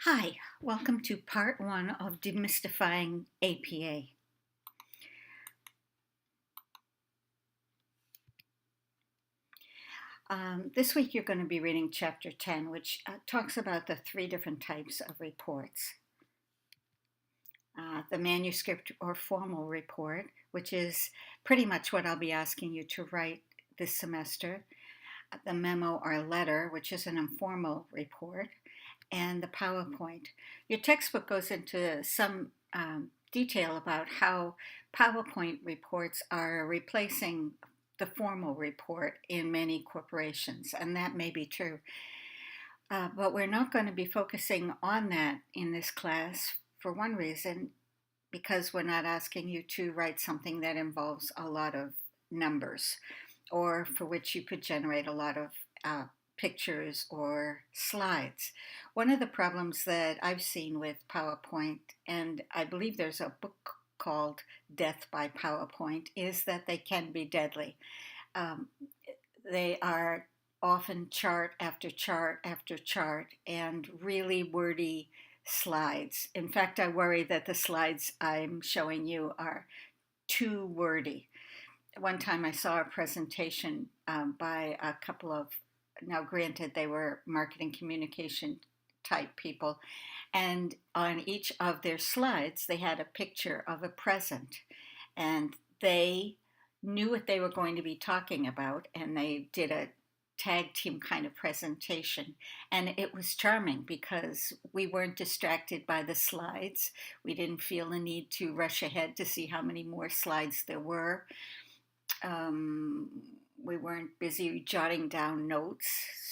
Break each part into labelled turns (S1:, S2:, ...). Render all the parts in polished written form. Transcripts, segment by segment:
S1: Hi, welcome to part one of Demystifying APA. This week you're going to be reading chapter 10, which talks about the three different types of reports. The manuscript or formal report, which is pretty much what I'll be asking you to write this semester. The memo or letter, which is an informal report, and the PowerPoint. Your textbook goes into some detail about how PowerPoint reports are replacing the formal report in many corporations, and that may be true. But we're not going to be focusing on that in this class for one reason, because we're not asking you to write something that involves a lot of numbers or for which you could generate a lot of pictures or slides. One of the problems that I've seen with PowerPoint, and I believe there's a book called Death by PowerPoint, is that they can be deadly. They are often chart after chart after chart and really wordy slides. In fact, I worry that the slides I'm showing you are too wordy. One time I saw a presentation by a couple of, now granted they were marketing communication type people, and on each of their slides they had a picture of a present, and they knew what they were going to be talking about, and they did a tag team kind of presentation, and it was charming because we weren't distracted by the slides. We didn't feel the need to rush ahead to see how many more slides there were. We weren't busy jotting down notes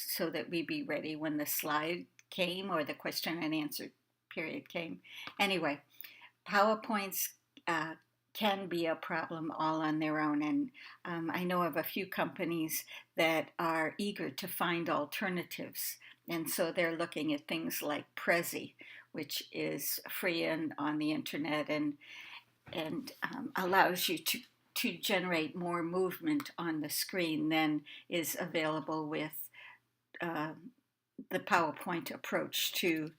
S1: so that we'd be ready when the slide came or the question and answer period came. Anyway, PowerPoints can be a problem all on their own, and I know of a few companies that are eager to find alternatives, and so they're looking at things like Prezi, which is free and on the internet and allows you to generate more movement on the screen than is available with the PowerPoint approach to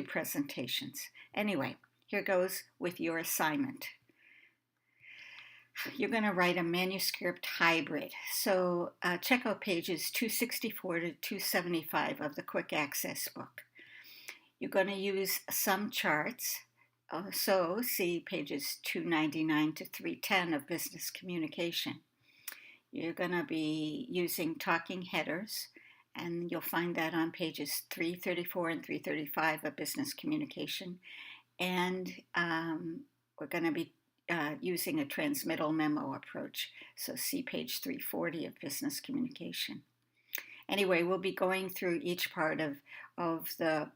S1: presentations. Anyway, here goes with your assignment. You're going to write a manuscript hybrid. So check out pages 264 to 275 of the Quick Access book. You're going to use some charts. So see pages 299 to 310 of Business Communication. You're going to be using talking headers, and you'll find that on pages 334 and 335 of Business Communication. And we're going to be using a transmittal memo approach. So see page 340 of Business Communication. Anyway, we'll be going through each part of the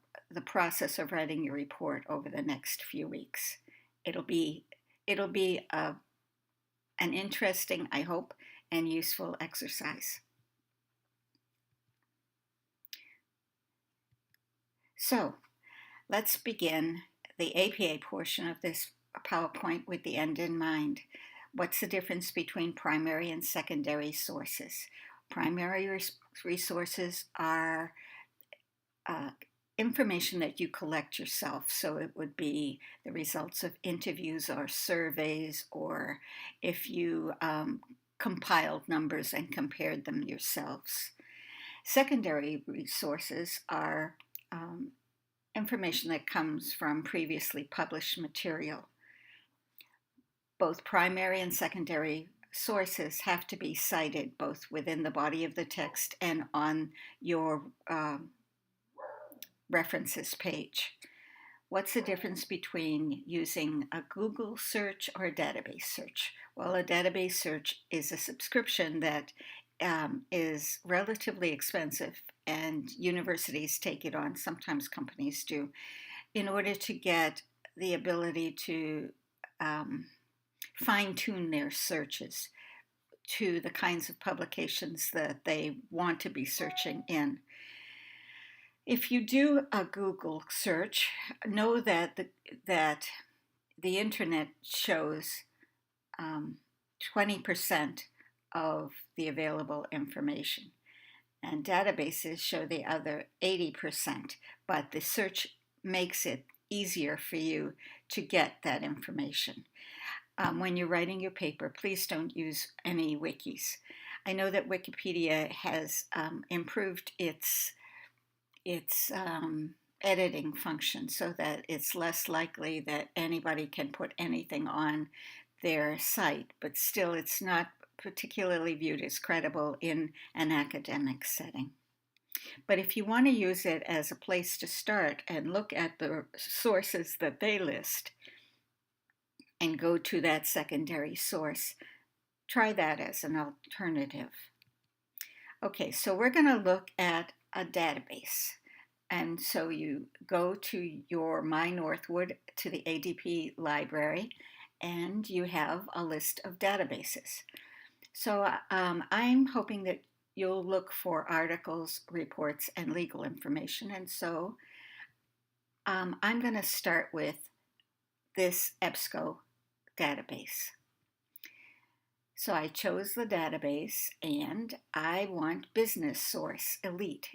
S1: process of writing your report over the next few weeks. It'll be an interesting, I hope, and useful exercise. So let's begin the APA portion of this PowerPoint with the end in mind. What's the difference between primary and secondary sources? Primary resources are information that you collect yourself. So it would be the results of interviews or surveys, or if you compiled numbers and compared them yourselves. Secondary resources are information that comes from previously published material. Both primary and secondary sources have to be cited both within the body of the text and on your references page. What's the difference between using a Google search or a database search? Well, a database search is a subscription that is relatively expensive, and universities take it on, sometimes companies do, in order to get the ability to fine-tune their searches to the kinds of publications that they want to be searching in. If you do a Google search, know that the internet shows 20% of the available information, and databases show the other 80%, but the search makes it easier for you to get that information. When you're writing your paper, please don't use any wikis. I know that Wikipedia has improved its editing function so that it's less likely that anybody can put anything on their site, but still it's not particularly viewed as credible in an academic setting. But if you want to use it as a place to start and look at the sources that they list and go to that secondary source, try that as an alternative. Okay, so we're going to look at a database. And so you go to your My Northwood, to the ADP library, and you have a list of databases. So I'm hoping that you'll look for articles, reports, and legal information. And so I'm going to start with this EBSCO database. So I chose the database, and I want Business Source Elite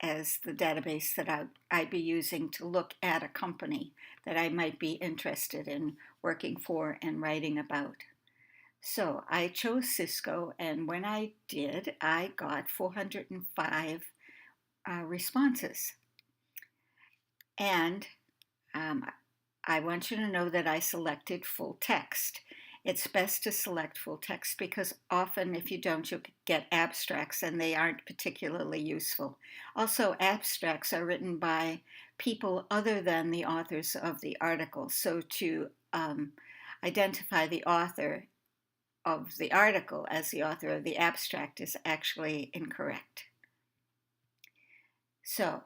S1: as the database that I'd be using to look at a company that I might be interested in working for and writing about. So I chose Cisco, and when I did, I got 405 responses. And I want you to know that I selected full text. It's best to select full text because often if you don't, you'll get abstracts and they aren't particularly useful. Also, abstracts are written by people other than the authors of the article. So to identify the author of the article as the author of the abstract is actually incorrect. So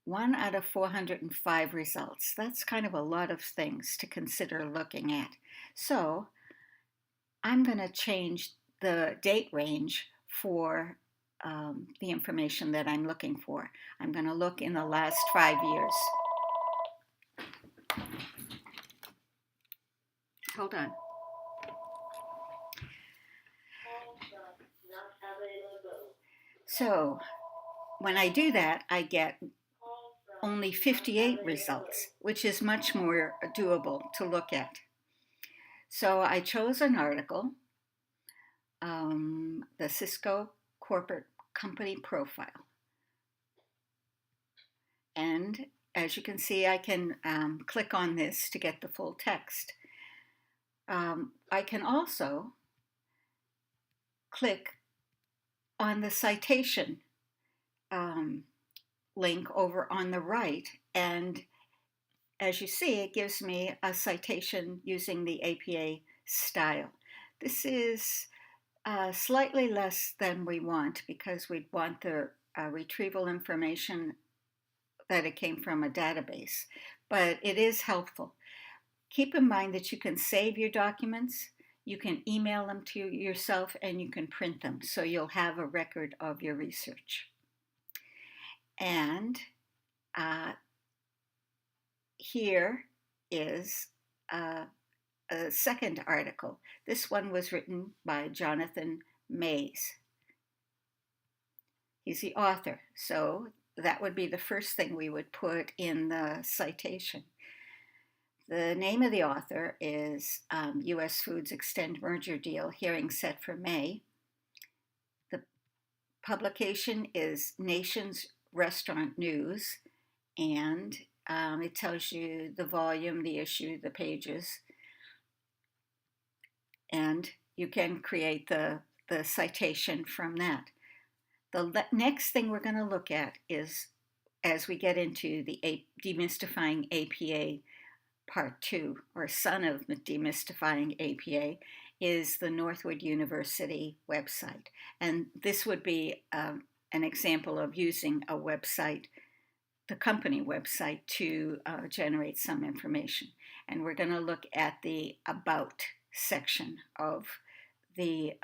S1: 1 out of 405 results. That's kind of a lot of things to consider looking at. So I'm going to change the date range for the information that I'm looking for. I'm going to look in the last 5 years. Hold on. So when I do that, I get only 58 results, which is much more doable to look at. So I chose an article, the Cisco Corporate Company Profile. And as you can see, I can click on this to get the full text. I can also click on the citation link over on the right, and as you see, it gives me a citation using the APA style. This is slightly less than we want because we want the retrieval information that it came from a database, but it is helpful. Keep in mind that you can save your documents, you can email them to yourself, and you can print them, so you'll have a record of your research. And here is a second article. This one was written by Jonathan Mays. He's the author, so that would be the first thing we would put in the citation. The name of the author is U.S. Foods Extend Merger Deal, hearing set for May. The publication is Nation's Restaurant News, and it tells you the volume, the issue, the pages, and you can create the citation from that. The next thing we're going to look at is, as we get into the Demystifying APA Part 2, or son of Demystifying APA, is the Northwood University website. And this would be an example of using a website, the company website, to generate some information. And we're going to look at the About section of the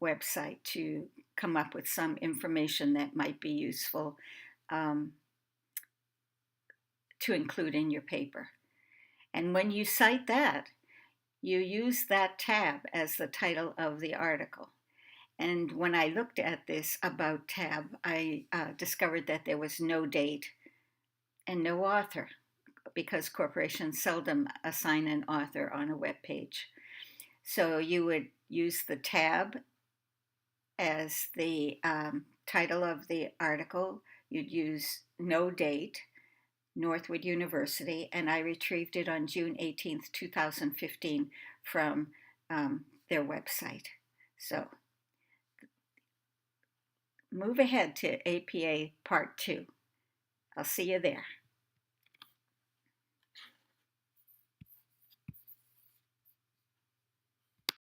S1: website to come up with some information that might be useful to include in your paper. And when you cite that, you use that tab as the title of the article. And when I looked at this About tab, I discovered that there was no date and no author. because corporations seldom assign an author on a web page. So you would use the tab as the title of the article. You'd use no date, Northwood University, and I retrieved it on June 18th, 2015 from their website. So move ahead to APA Part 2. I'll see you there.